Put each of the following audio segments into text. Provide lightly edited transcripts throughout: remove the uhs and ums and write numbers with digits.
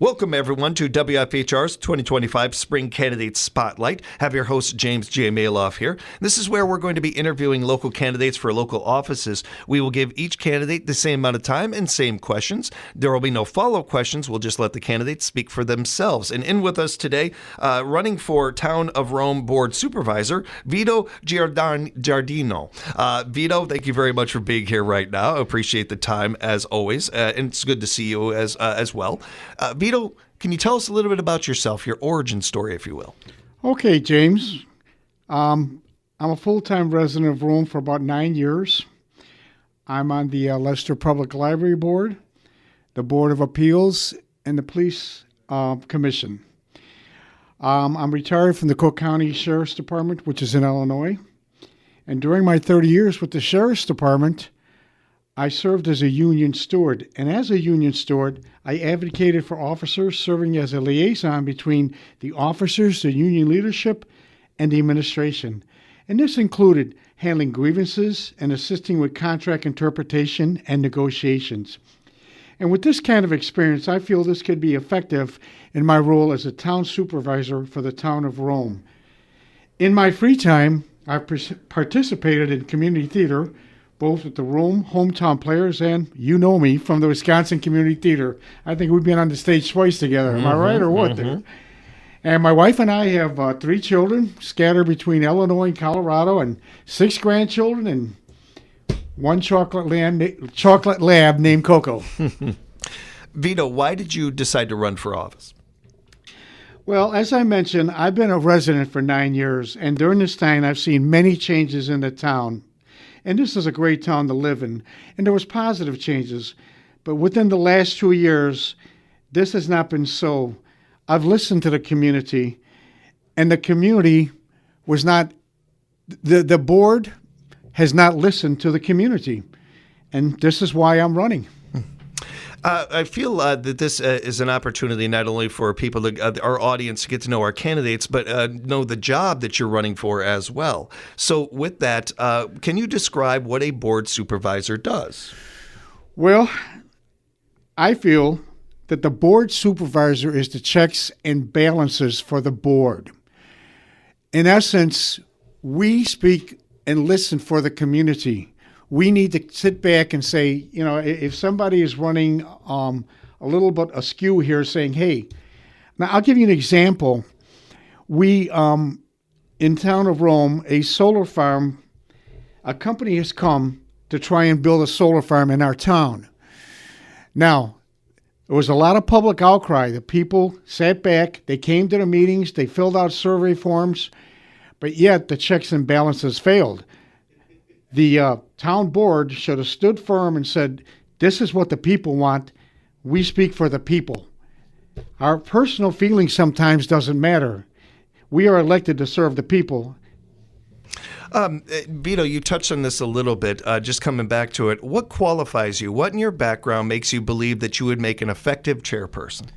Welcome, everyone, to WFHR's 2025 Spring Candidate Spotlight. Have your host, James J. Malouf here. This is where we're going to be interviewing local candidates for local offices. We will give each candidate the same amount of time and same questions. There will be no follow-up questions. We'll just let the candidates speak for themselves. And in with us today, running for Town of Rome Board Supervisor, Vito Giardino. Vito, thank you very much for being here right now. I appreciate the time, as always, and it's good to see you as well. Vito, can you tell us a little bit about yourself, your origin story, if you will? Okay, James. I'm a full-time resident of Rome for about 9 years. I'm on the Leicester Public Library Board, the Board of Appeals, and the Police Commission. I'm retired from the Cook County Sheriff's Department, which is in Illinois. And during my 30 years with the Sheriff's Department, I served as a union steward, and as a union steward, I advocated for officers, serving as a liaison between the officers, the union leadership, and the administration. And this included handling grievances and assisting with contract interpretation and negotiations. And with this kind of experience, I feel this could be effective in my role as a town supervisor for the Town of Rome. In my free time, I've participated in community theater, both with the Rome Hometown Players and you know me from the Wisconsin Community Theater. I think we've been on the stage twice together. Am I right or what? There? And my wife and I have 3 children scattered between Illinois and Colorado, and 6 grandchildren and 1 chocolate lab named Coco. Vito, why did you decide to run for office? Well, as I mentioned, I've been a resident for 9 years, and during this time I've seen many changes in the town. And this is a great town to live in. And there was positive changes. But within the last 2 years, this has not been so. I've listened to the community, and the community was not, the board has not listened to the community. And this is why I'm running. I feel that this is an opportunity not only for people, our audience, to get to know our candidates, but know the job that you're running for as well. So with that, can you describe what a board supervisor does? Well, I feel that the board supervisor is the checks and balances for the board. In essence, we speak and listen for the community. We need to sit back and say, you know, if somebody is running a little bit askew here, saying, hey, now I'll give you an example. We, in Town of Rome, a solar farm, a company has come to try and build a solar farm in our town. Now, there was a lot of public outcry. The people sat back, they came to the meetings, they filled out survey forms, but yet the checks and balances failed. The town board should have stood firm and said, this is what the people want. We speak for the people. Our personal feelings sometimes doesn't matter. We are elected to serve the people. Vito, you touched on this a little bit, just coming back to it. What qualifies you? What in your background makes you believe that you would make an effective chairperson?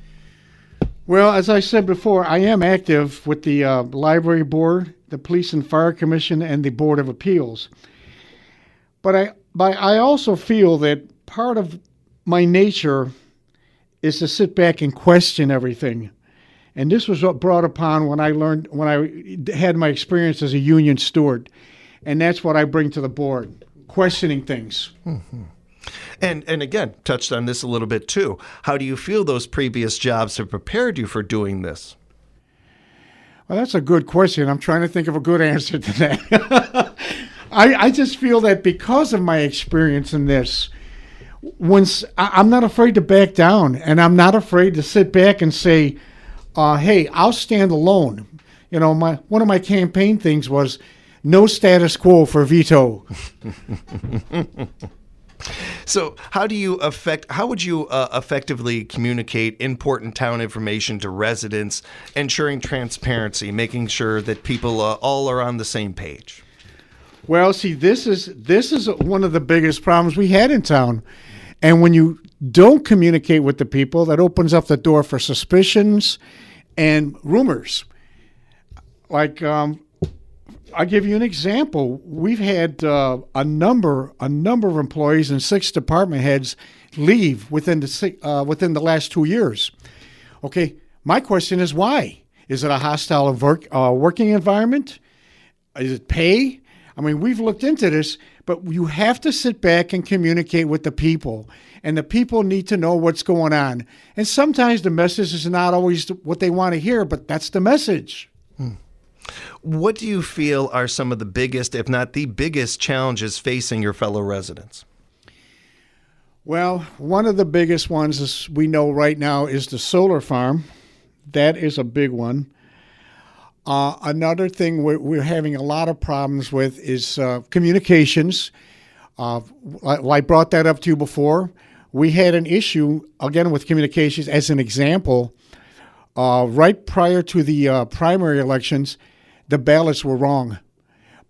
Well, as I said before, I am active with the Library Board, the Police and Fire Commission, and the Board of Appeals. But I also feel that part of my nature is to sit back and question everything. And this was what brought upon when I had my experience as a union steward. And that's what I bring to the board, questioning things. Mm-hmm. And again, touched on this a little bit too. How do you feel those previous jobs have prepared you for doing this? Well, that's a good question. I'm trying to think of a good answer to that. I just feel that because of my experience in this, I'm not afraid to back down, and I'm not afraid to sit back and say, hey, I'll stand alone. You know, one of my campaign things was no status quo for Vito. So how would you effectively communicate important town information to residents, ensuring transparency, making sure that people all are on the same page? Well, see, this is one of the biggest problems we had in town. And when you don't communicate with the people, that opens up the door for suspicions and rumors. Like, I'll give you an example. We've had a number of employees and 6 department heads leave within the last 2 years. Okay, my question is why? Is it a hostile working environment? Is it pay? I mean, we've looked into this, but you have to sit back and communicate with the people. And the people need to know what's going on. And sometimes the message is not always what they want to hear, but that's the message. What do you feel are some of the biggest, if not the biggest, challenges facing your fellow residents? Well, one of the biggest ones is we know right now is the solar farm. That is a big one. Another thing we're having a lot of problems with is communications. I brought that up to you before. We had an issue, again, with communications as an example. Right prior to the primary elections, the ballots were wrong.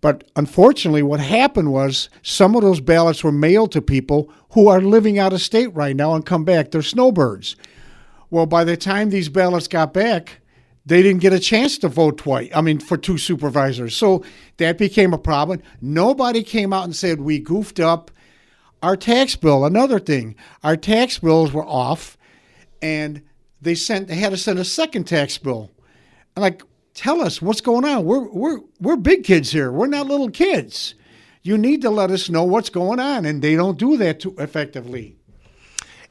But unfortunately, what happened was some of those ballots were mailed to people who are living out of state right now and come back. They're snowbirds. Well, by the time these ballots got back, they didn't get a chance to vote twice. I mean, for 2 supervisors. So that became a problem. Nobody came out and said we goofed up. Our tax bill, another thing, our tax bills were off, and they had to send a second tax bill. I'm like, tell us what's going on. We're big kids here. We're not little kids. You need to let us know what's going on, and they don't do that too effectively.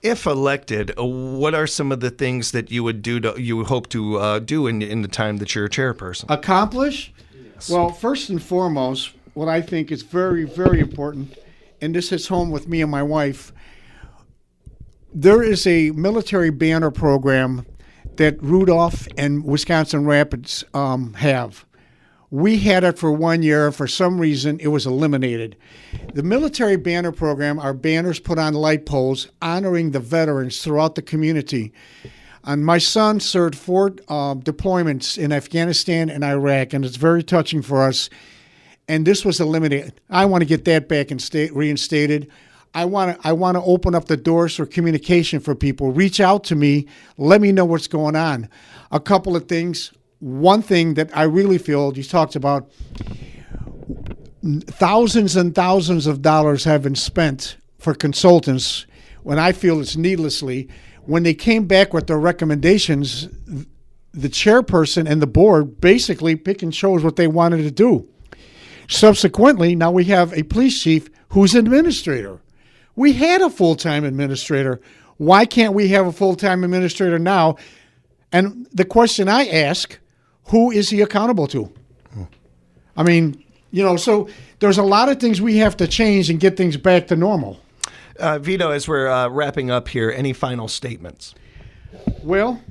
If elected, what are some of the things that you would you hope to do in the time that you're a chairperson? Accomplish? Yes. Well, first and foremost, what I think is very, very important, and this hits home with me and my wife, there is a military banner program that Rudolph and Wisconsin Rapids have. We had it for 1 year. For some reason, it was eliminated. The military banner program are banners put on light poles honoring the veterans throughout the community. And my son served 4 deployments in Afghanistan and Iraq, and it's very touching for us. And this was eliminated. I want to get that back and reinstated. I want to open up the doors for communication for people. Reach out to me. Let me know what's going on. A couple of things. One thing that I really feel, you talked about, thousands and thousands of dollars have been spent for consultants when I feel it's needlessly. When they came back with their recommendations, the chairperson and the board basically pick and chose what they wanted to do. Subsequently, now we have a police chief who's an administrator. We had a full-time administrator. Why can't we have a full-time administrator now? And the question I ask, who is he accountable to? I mean, so there's a lot of things we have to change and get things back to normal. Vito, as we're wrapping up here, any final statements? Well,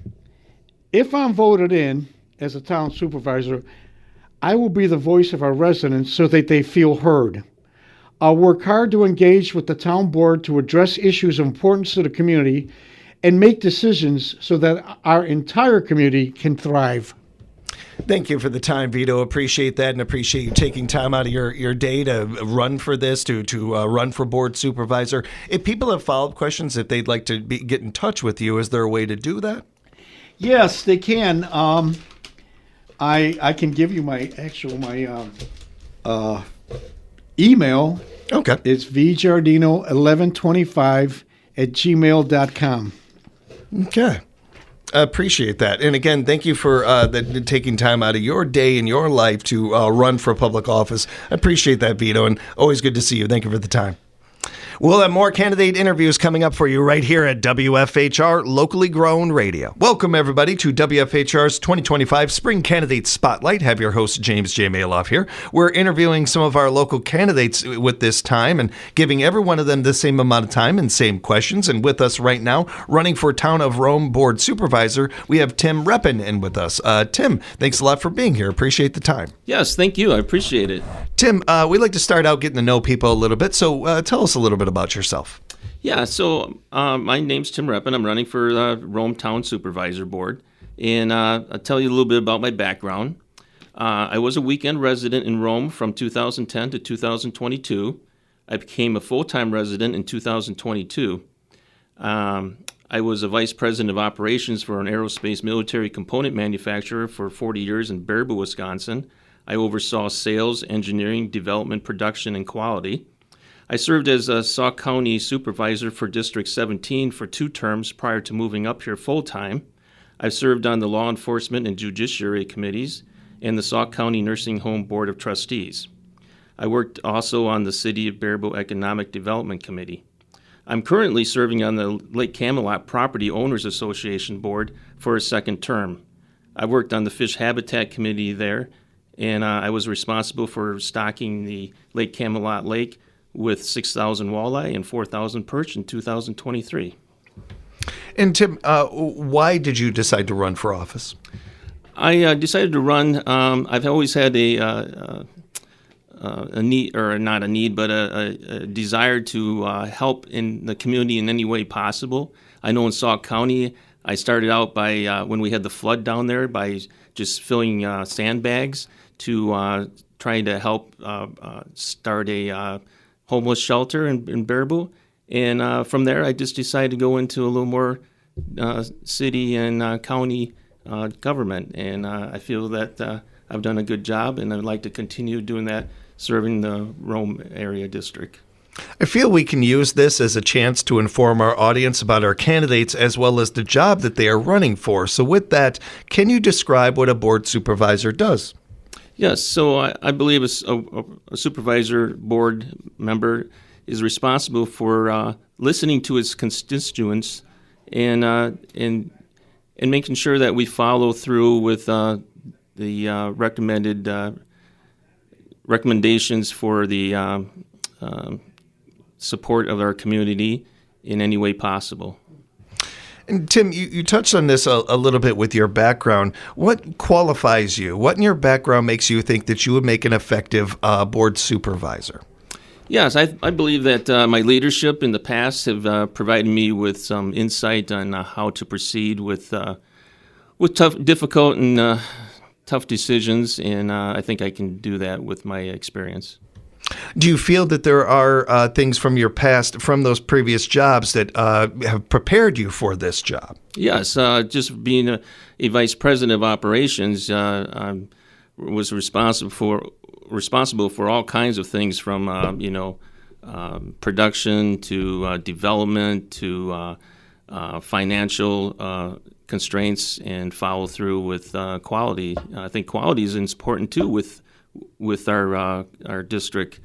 if I'm voted in as a town supervisor, I will be the voice of our residents so that they feel heard. I'll work hard to engage with the town board to address issues of importance to the community and make decisions so that our entire community can thrive. Thank you for the time, Vito. Appreciate that, and appreciate you taking time out of your day to run for this, to run for board supervisor. If people have follow-up questions, if they'd like to get in touch with you, is there a way to do that? Yes, they can. I can give you my email. Okay. It's vgiardino1125@gmail.com. Okay. I appreciate that. And again, thank you for taking time out of your day and your life to run for public office. I appreciate that, Vito, and always good to see you. Thank you for the time. We'll have more candidate interviews coming up for you right here at WFHR Locally Grown Radio. Welcome, everybody, to WFHR's 2025 Spring Candidate Spotlight. Have your host, James J. Malouf here. We're interviewing some of our local candidates with this time and giving every one of them the same amount of time and same questions. And with us right now, running for Town of Rome Board Supervisor, we have Tim Reppen in with us. Tim, thanks a lot for being here. Appreciate the time. Yes, thank you. I appreciate it. Tim, we'd like to start out getting to know people a little bit. So tell us a little bit about yourself. Yeah, so my name's Tim Reppen. I'm running for the Rome Town Supervisor Board. And I'll tell you a little bit about my background. I was a weekend resident in Rome from 2010 to 2022. I became a full-time resident in 2022. I was a vice president of operations for an aerospace military component manufacturer for 40 years in Baraboo, Wisconsin. I oversaw sales, engineering, development, production, and quality. I served as a Sauk County Supervisor for District 17 for 2 terms prior to moving up here full-time. I've served on the Law Enforcement and Judiciary Committees and the Sauk County Nursing Home Board of Trustees. I worked also on the City of Baraboo Economic Development Committee. I'm currently serving on the Lake Camelot Property Owners Association Board for a second term. I worked on the Fish Habitat Committee there, and I was responsible for stocking the Lake Camelot Lake with 6,000 walleye and 4,000 perch in 2023. And Tim, why did you decide to run for office? I decided to run. I've always had a need, or not a need, but a desire to help in the community in any way possible. I know in Sauk County, I started out by, when we had the flood down there, by just filling sandbags to trying to help start a homeless shelter in Baraboo. And from there, I just decided to go into a little more city and county government. And I feel that I've done a good job, and I'd like to continue doing that, serving the Rome area district. I feel we can use this as a chance to inform our audience about our candidates as well as the job that they are running for. So with that, can you describe what a board supervisor does? Yes, so I believe a supervisor board member is responsible for listening to his constituents and making sure that we follow through with the recommendations for the support of our community in any way possible. And Tim, you touched on this a little bit with your background. What qualifies you? What in your background makes you think that you would make an effective board supervisor? Yes, I believe that my leadership in the past have provided me with some insight on how to proceed with difficult and tough decisions, and I think I can do that with my experience. Do you feel that there are things from your past, from those previous jobs, that have prepared you for this job? Yes, just being a vice president of operations, I was responsible for all kinds of things, from production to development to financial constraints, and follow through with quality. I think quality is important too with our district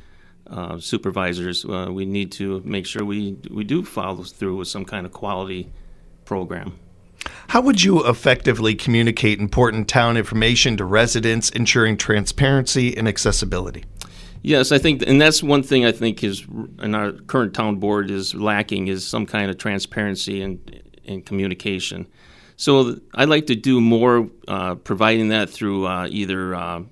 supervisors. We need to make sure we do follow through with some kind of quality program. How would you effectively communicate important town information to residents, ensuring transparency and accessibility? Yes, I think, and that's one thing I think is in our current town board is lacking, is some kind of transparency and communication. So I'd like to do more providing that through either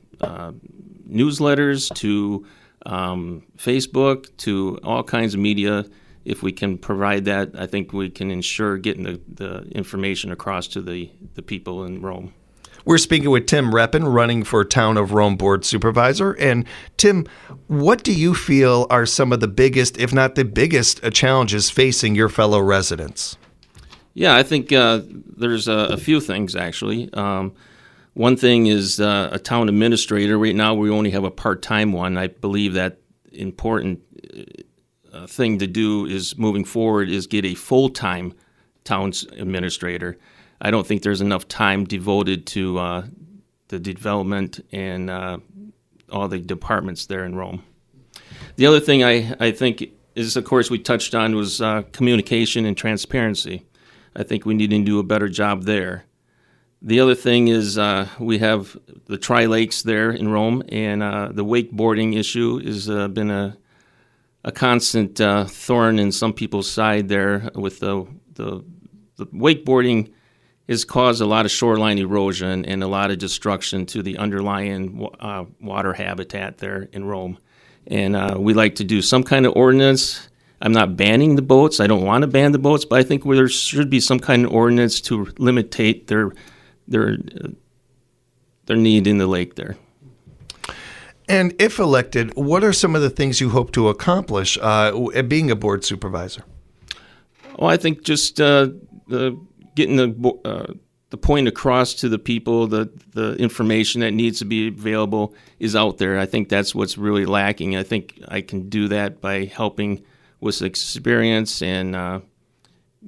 newsletters to Facebook to all kinds of media. If we can provide that, I think we can ensure getting the information across to the people in Rome. We're speaking with Tim Reppen, running for Town of Rome Board Supervisor. And Tim, what do you feel are some of the biggest, if not the biggest, challenges facing your fellow residents? Yeah, I think there's a few things, actually. One thing is a town administrator. Right now, we only have a part-time one. I believe that important thing to do is, moving forward, is get a full-time town administrator. I don't think there's enough time devoted to the development and all the departments there in Rome. The other thing I think is, of course, we touched on was communication and transparency. I think we need to do a better job there. The other thing is we have the Tri-Lakes there in Rome, and the wakeboarding issue has been a constant thorn in some people's side there. With the wakeboarding has caused a lot of shoreline erosion and a lot of destruction to the underlying water habitat there in Rome. And we like to do some kind of ordinance. I'm not banning the boats. I don't want to ban the boats, but I think there should be some kind of ordinance to limitate their need in the lake there. And if elected, what are some of the things you hope to accomplish being a board supervisor? Oh, I think just getting the point across to the people, the information that needs to be available is out there. I think that's what's really lacking. I think I can do that by helping with experience and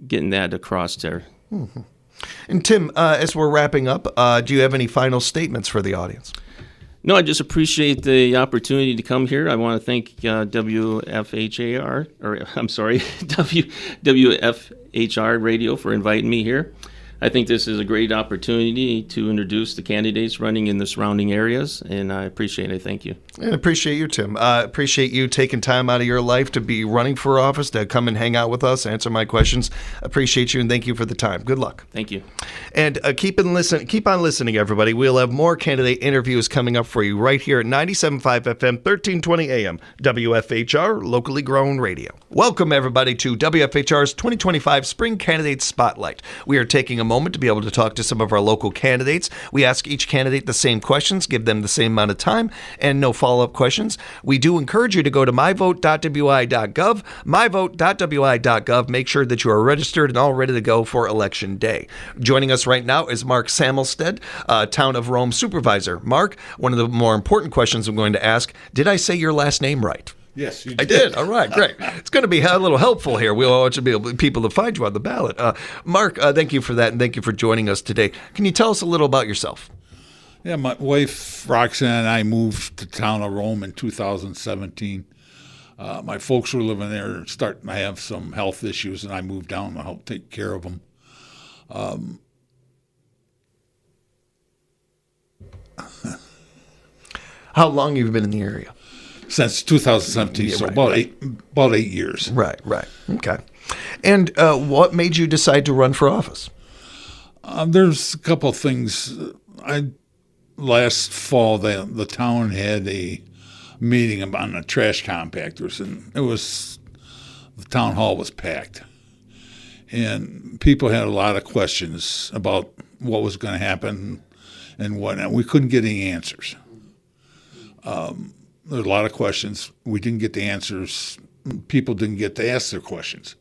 getting that across there. Mm-hmm. And Tim, as we're wrapping up, do you have any final statements for the audience? No, I just appreciate the opportunity to come here. I want to thank WFHR, or I'm sorry, WFHR Radio for inviting me here. I think this is a great opportunity to introduce the candidates running in the surrounding areas, and I appreciate it. Thank you. And appreciate you, Tim. Appreciate you taking time out of your life to be running for office, to come and hang out with us, answer my questions. Appreciate you, and thank you for the time. Good luck. Thank you. And keep on listening, everybody. We'll have more candidate interviews coming up for you right here at 97.5 FM, 1320 AM, WFHR, locally grown radio. Welcome, everybody, to WFHR's 2025 Spring Candidate Spotlight. We are taking a moment to be able to talk to some of our local candidates. We ask each candidate the same questions, give them the same amount of time, and no follow-up questions. We do encourage you to go to myvote.wi.gov, myvote.wi.gov. Make sure that you are registered and all ready to go for Election Day. Joining us right now is Mark Samelstad, Town of Rome Supervisor. Mark, one of the more important questions I'm going to ask, did I say your last name right? Yes, you did. I did. All right, great. It's going to be a little helpful here. We want to be able people to find you on the ballot. Mark, thank you for that, and thank you for joining us today. Can you tell us a little about yourself? Yeah, my wife, Roxanne, and I moved to Town of Rome in 2017. My folks were living there, starting to have some health issues, and I moved down to help take care of them. How long have you been in the area? Since 2017, so right. about 8 years. Right. Okay. And what made you decide to run for office? There's a couple of things. Last fall, the town had a meeting on the trash compactors, and the town hall was packed. And people had a lot of questions about what was going to happen and whatnot. We couldn't get any answers. There's a lot of questions. We didn't get the answers. People didn't get to ask their questions,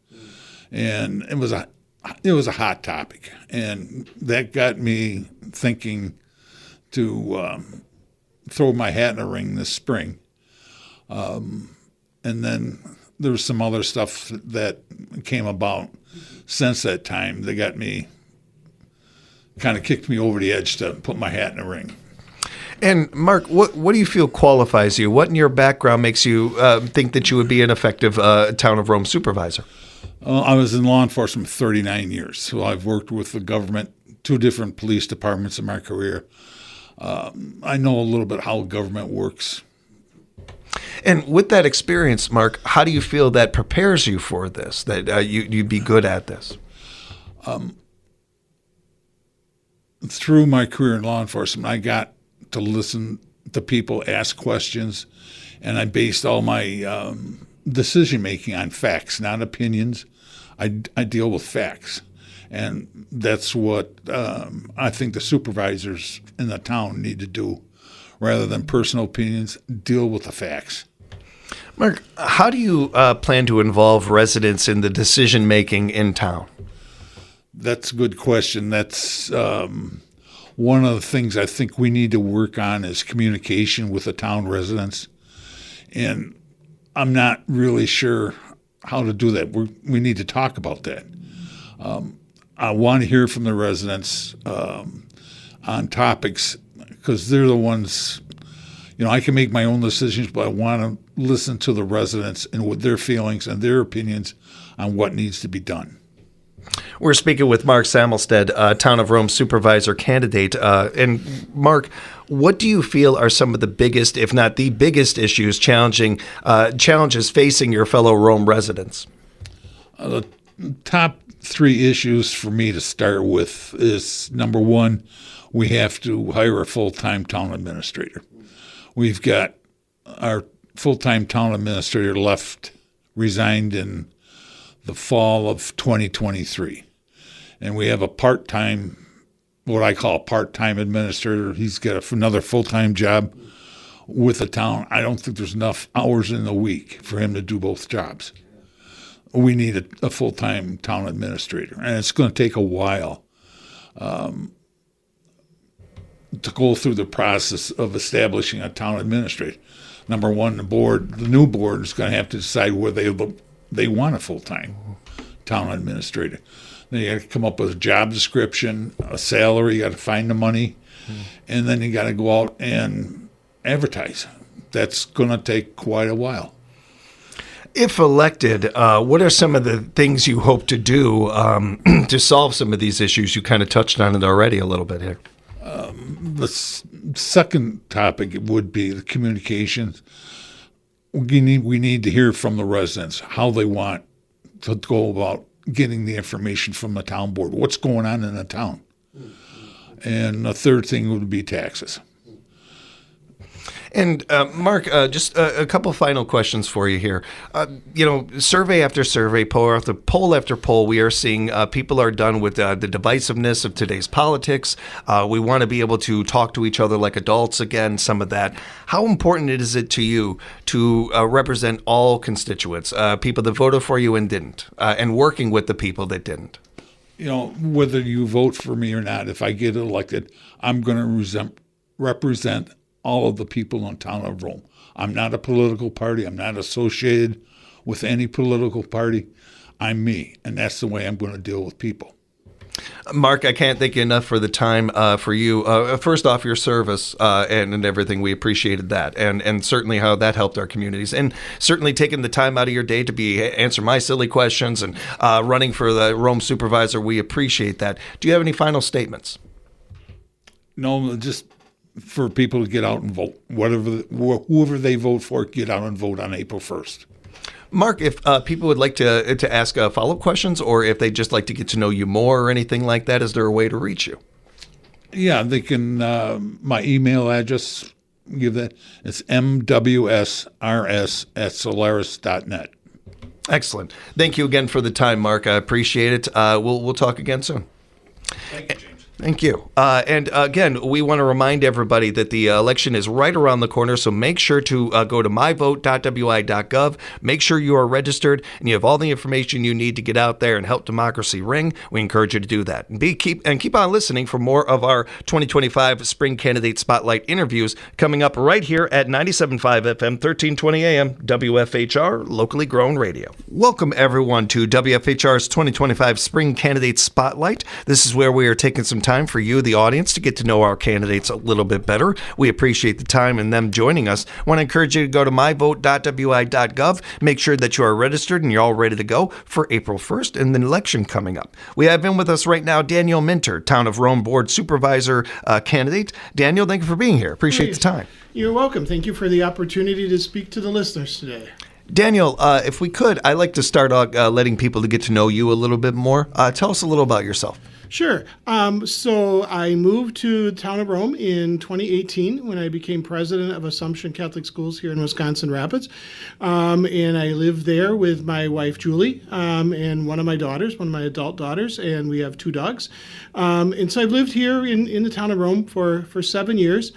and it was a hot topic, and that got me thinking to throw my hat in the ring this spring. And then there was some other stuff that came about since that time that got me, kind of kicked me over the edge to put my hat in the ring. And Mark, what do you feel qualifies you? What in your background makes you think that you would be an effective Town of Rome supervisor? I was in law enforcement for 39 years. So I've worked with the government, 2 different police departments in my career. I know a little bit how government works. And with that experience, Mark, how do you feel that prepares you for this, that you'd be good at this? Through my career in law enforcement, I got to listen to people ask questions, and I based all my decision-making on facts, not opinions. I deal with facts, and that's what I think the supervisors in the town need to do. Rather than personal opinions, deal with the facts. Mark, how do you plan to involve residents in the decision-making in town? That's a good question. That's one of the things I think we need to work on is communication with the town residents. And I'm not really sure how to do that. We need to talk about that. I want to hear from the residents on topics because they're the ones, I can make my own decisions, but I want to listen to the residents and what their feelings and their opinions on what needs to be done. We're speaking with Mark Samelstad, Town of Rome Supervisor candidate. And Mark, what do you feel are some of the biggest, if not the biggest issues, challenges facing your fellow Rome residents? The top 3 issues for me to start with is, number 1, we have to hire a full-time town administrator. We've got our full-time town administrator resigned in the fall of 2023. And we have a part-time, what I call a part-time administrator. He's got another full-time job with the town. I don't think there's enough hours in the week for him to do both jobs. We need a full-time town administrator, and it's going to take a while to go through the process of establishing a town administrator. Number 1, the new board is going to have to decide whether they want a full-time town administrator. Then you got to come up with a job description, a salary. You got to find the money, and then you got to go out and advertise. That's going to take quite a while. If elected, what are some of the things you hope to do to solve some of these issues? You kind of touched on it already a little bit here. The second topic would be the communications. We need to hear from the residents how they want to go about getting the information from the town board. What's going on in the town? And the third thing would be taxes. And Mark, just a couple final questions for you here. Survey after survey, poll after poll, we are seeing people are done with the divisiveness of today's politics. We want to be able to talk to each other like adults again, some of that. How important is it to you to represent all constituents, people that voted for you and didn't, and working with the people that didn't? Whether you vote for me or not, if I get elected, I'm going to represent all of the people in Town of Rome. I'm not a political party. I'm not associated with any political party. I'm me, and that's the way I'm going to deal with people. Mark, I can't thank you enough for the time for you. First off, your service and everything. We appreciated that, and certainly how that helped our communities, and certainly taking the time out of your day to answer my silly questions and running for the Rome Supervisor. We appreciate that. Do you have any final statements? No, just for people to get out and vote. Whoever they vote for, get out and vote on April 1st. Mark, if people would like to ask follow-up questions, or if they'd just like to get to know you more or anything like that, is there a way to reach you? Yeah, they can. My email address, give that. It's mwsrs@solaris.net. Excellent. Thank you again for the time, Mark. I appreciate it. We'll talk again soon. Thank you, James. Thank you. And again, we want to remind everybody that the election is right around the corner, so make sure to go to myvote.wi.gov. Make sure you are registered and you have all the information you need to get out there and help democracy ring. We encourage you to do that. And keep on listening for more of our 2025 Spring Candidate Spotlight interviews coming up right here at 97.5 FM, 1320 AM, WFHR, locally grown radio. Welcome, everyone, to WFHR's 2025 Spring Candidate Spotlight. This is where we are taking some time for you, the audience, to get to know our candidates a little bit better. We appreciate the time and them joining us. I want to encourage you to go to myvote.wi.gov. Make sure that you are registered and you're all ready to go for April 1st and the election coming up. We have in with us right now Daniel Minter, Town of Rome Board Supervisor candidate. Daniel, thank you for being here. Appreciate the time. You're welcome. Thank you for the opportunity to speak to the listeners today. Daniel, if we could, I'd like to start out letting people to get to know you a little bit more. Tell us a little about yourself. Sure. So I moved to the Town of Rome in 2018 when I became president of Assumption Catholic Schools here in Wisconsin Rapids. And I live there with my wife, Julie, and one of my adult daughters, and we have 2 dogs. And so I've lived here in the Town of Rome for 7 years.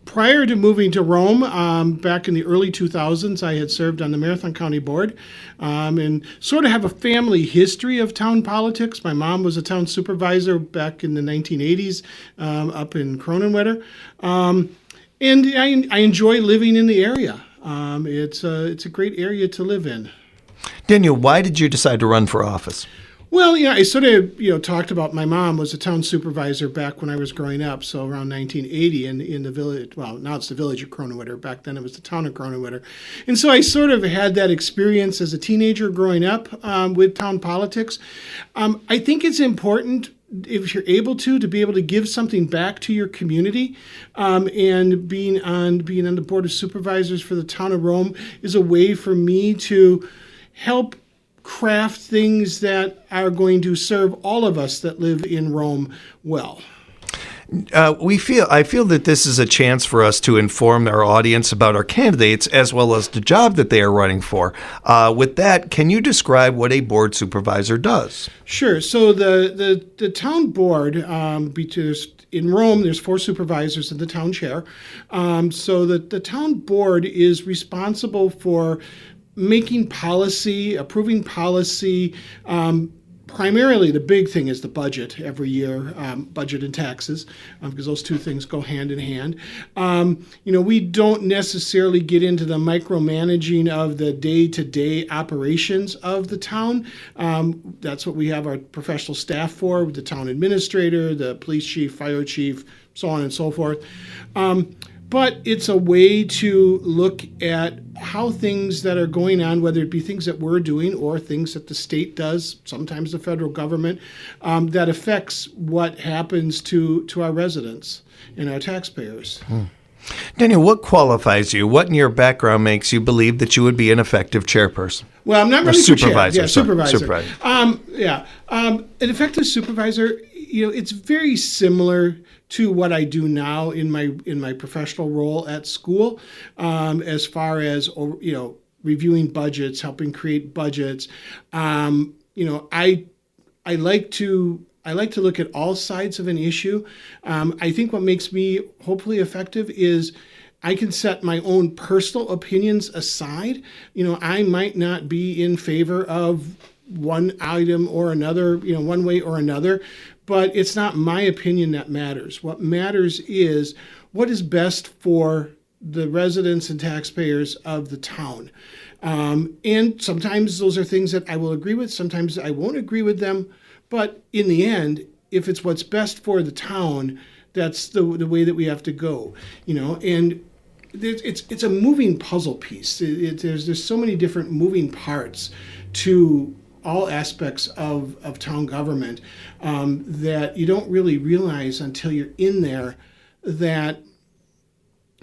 Prior to moving to Rome, back in the early 2000s, I had served on the Marathon County Board and sort of have a family history of town politics. My mom was a town supervisor back in the 1980s up in Cronenwetter. And I enjoy living in the area. It's a great area to live in. Daniel, why did you decide to run for office? Well, I sort of, talked about my mom was a town supervisor back when I was growing up, so around 1980 in the village. Well, now it's the village of Cronenwetter. Back then it was the town of Cronenwetter. And so I sort of had that experience as a teenager growing up with town politics. I think it's important, if you're able to be able to give something back to your community, and being on the Board of Supervisors for the Town of Rome is a way for me to help craft things that are going to serve all of us that live in Rome well. I feel that this is a chance for us to inform our audience about our candidates as well as the job that they are running for. With that, can you describe what a board supervisor does? Sure. So the town board, in Rome, there's 4 supervisors and the town chair. So the town board is responsible for making policy, approving policy, primarily, the big thing is the budget every year, budget and taxes, because those two things go hand in hand. We don't necessarily get into the micromanaging of the day-to-day operations of the town. That's what we have our professional staff for, the town administrator, the police chief, fire chief, so on and so forth. But it's a way to look at how things that are going on, whether it be things that we're doing or things that the state does, sometimes the federal government, that affects what happens to our residents and our taxpayers. Daniel, what qualifies you? What in your background makes you believe that you would be an effective chairperson? Well, I'm not really supervisor. Yeah, supervisor. Supervisor. An effective supervisor, it's very similar to what I do now in my professional role at school, as far as reviewing budgets, helping create budgets. I like to look at all sides of an issue. I think what makes me hopefully effective is I can set my own personal opinions aside. I might not be in favor of one item or another, one way or another, but it's not my opinion that matters. What matters is what is best for the residents and taxpayers of the town. And sometimes those are things that I will agree with, sometimes I won't agree with them, but in the end, if it's what's best for the town, that's the way that we have to go, and it's a moving puzzle piece. There's so many different moving parts to all aspects of town government that you don't really realize until you're in there that,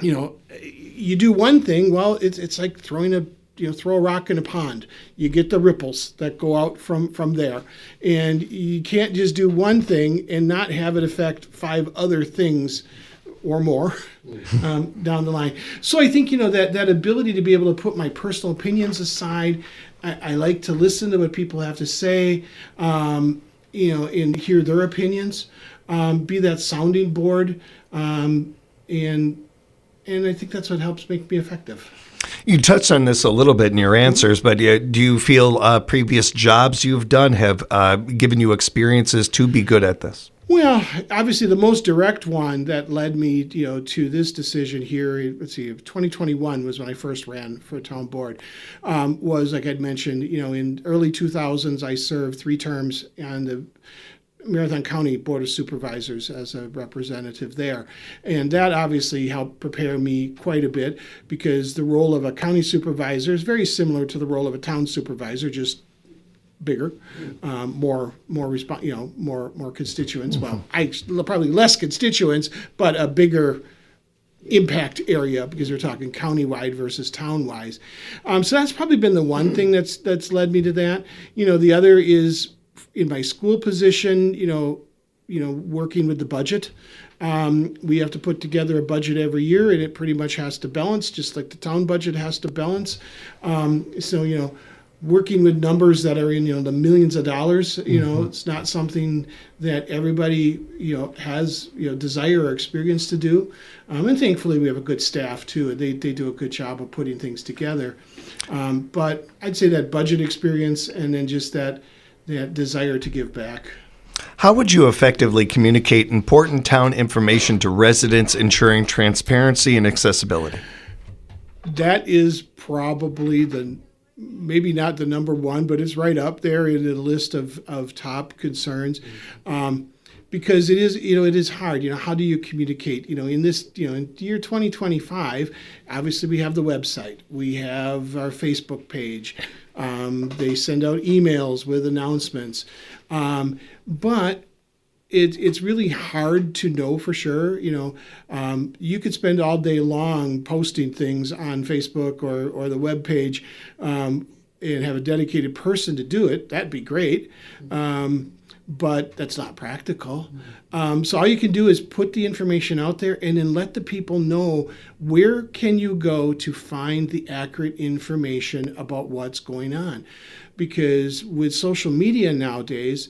you do one thing, well, it's like throw a rock in a pond. You get the ripples that go out from there. And you can't just do one thing and not have it affect 5 other things or more down the line. So I think, that ability to be able to put my personal opinions aside, I like to listen to what people have to say, and hear their opinions, be that sounding board, and I think that's what helps make me effective. You touched on this a little bit in your answers, but do you feel previous jobs you've done have given you experiences to be good at this? Well, obviously the most direct one that led me, to this decision here, 2021 was when I first ran for a town board, was, like I'd mentioned, in early 2000s, I served 3 terms on the Marathon County Board of Supervisors as a representative there. And that obviously helped prepare me quite a bit, because the role of a county supervisor is very similar to the role of a town supervisor, just bigger, more constituents. Well, probably less constituents, but a bigger impact area, because we're talking countywide versus town-wise. So that's probably been the one thing that's led me to that. The other is in my school position, working with the budget. We have to put together a budget every year, and it pretty much has to balance, just like the town budget has to balance. So, working with numbers that are in, the millions of dollars, it's not something that everybody, has, desire or experience to do. And thankfully we have a good staff too. They do a good job of putting things together. But I'd say that budget experience, and then just that desire to give back. How would you effectively communicate important town information to residents, ensuring transparency and accessibility? That is probably maybe not the number one, but it's right up there in the list of top concerns, because it is hard. How do you communicate? In this, in year 2025, obviously we have the website, we have our Facebook page, they send out emails with announcements, but it's really hard to know for sure. You could spend all day long posting things on Facebook or the web page, and have a dedicated person to do it. That'd be great. But that's not practical. So all you can do is put the information out there, and then let the people know where can you go to find the accurate information about what's going on. Because with social media nowadays,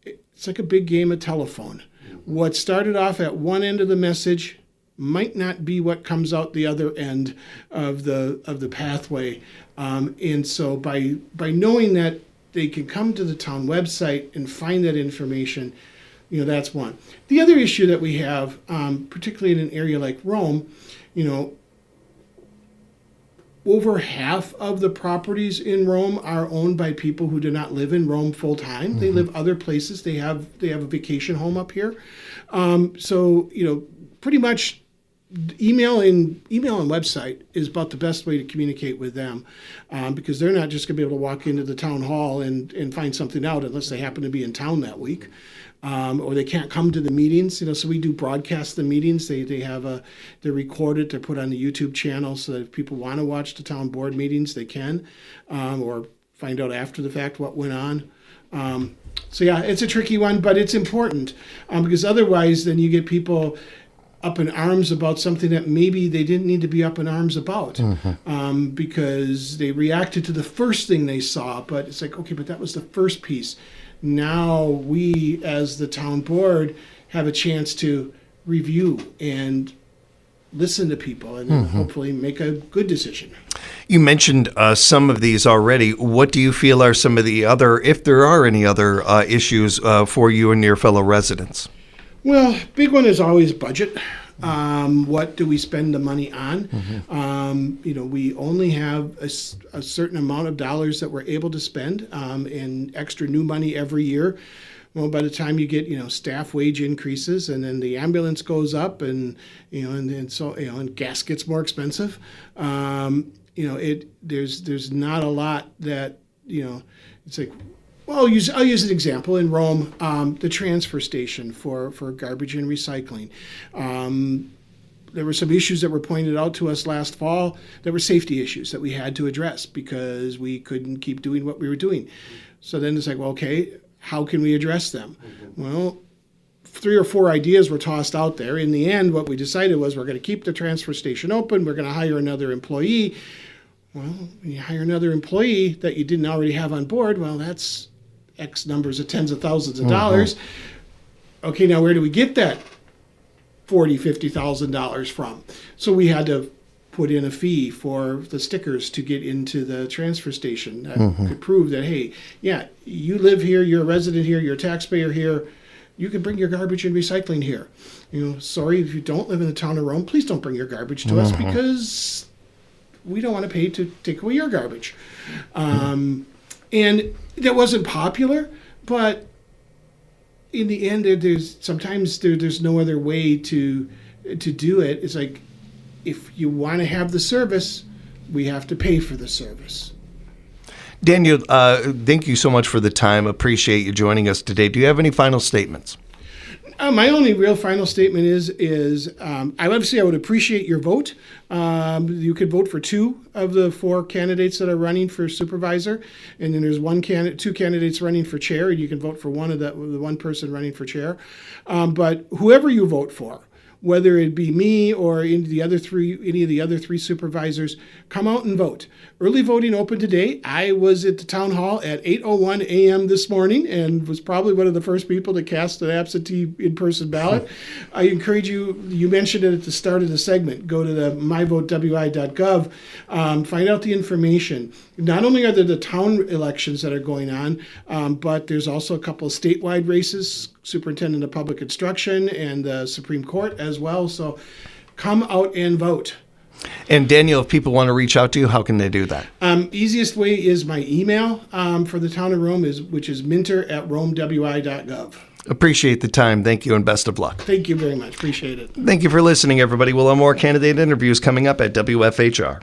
it's like a big game of telephone. What started off at one end of the message might not be what comes out the other end of the pathway. And so by knowing that they can come to the town website and find that information, that's one. The other issue that we have, particularly in an area like Rome, over half of the properties in Rome are owned by people who do not live in Rome full time. They live other places. They have a vacation home up here. So pretty much email and website is about the best way to communicate with them, because they're not just going to be able to walk into the town hall and find something out unless they happen to be in town that week. Or they can't come to the meetings, so we do broadcast the meetings. They're recorded, they're put on the YouTube channel so that if people want to watch the town board meetings, they can, or find out after the fact what went on. So yeah, it's a tricky one, but it's important, because otherwise then you get people up in arms about something that maybe they didn't need to be up in arms about, because they reacted to the first thing they saw, but it's like, okay, but that was the first piece. Now we, as the town board, have a chance to review and listen to people and hopefully make a good decision. You mentioned some of these already. What do you feel are some of the other, if there are any other issues for you and your fellow residents? Well, big one is always budget. What do we spend the money on? We only have a certain amount of dollars that we're able to spend, and extra new money every year. Well, by the time you get, staff wage increases, and then the ambulance goes up, and and gas gets more expensive. There's not a lot that, it's like. Well, I'll use an example. In Rome, the transfer station for garbage and recycling. There were some issues that were pointed out to us last fall. There were safety issues that we had to address because we couldn't keep doing what we were doing. So then it's like, well, okay, how can we address them? Well, 3 or 4 ideas were tossed out there. In the end, what we decided was we're going to keep the transfer station open. We're going to hire another employee. Well, when you hire another employee that you didn't already have on board, well, that's X numbers of tens of thousands of dollars. Okay, now where do we get that $40,000, $50,000 from? So we had to put in a fee for the stickers to get into the transfer station that could prove that, hey, yeah, you live here, you're a resident here, you're a taxpayer here, you can bring your garbage and recycling here. Sorry, if you don't live in the town of Rome, please don't bring your garbage to us because we don't want to pay to take away your garbage. And that wasn't popular, but in the end, there's no other way to do it. It's like, if you want to have the service, we have to pay for the service. Daniel, thank you so much for the time. Appreciate you joining us today. Do you have any final statements? My only real final statement is I would appreciate your vote. You could vote for 2 of the 4 candidates that are running for supervisor, and then there's 2 candidates running for chair, and you can vote for the one person running for chair. But whoever you vote for, whether it be me or any of the other 3 supervisors, come out and vote. Early voting opened today. I was at the town hall at 8:01 a.m. this morning and was probably one of the first people to cast an absentee in-person ballot. I encourage you mentioned it at the start of the segment, go to the myvotewi.gov, find out the information. Not only are there the town elections that are going on, but there's also a couple of statewide races, Superintendent of Public Instruction and the Supreme Court as well. So come out and vote. And Daniel, if people want to reach out to you, how can they do that? Easiest way is my email for the Town of Rome, which is minter@romewi.gov. Appreciate the time. Thank you and best of luck. Thank you very much. Appreciate it. Thank you for listening, everybody. We'll have more candidate interviews coming up at WFHR.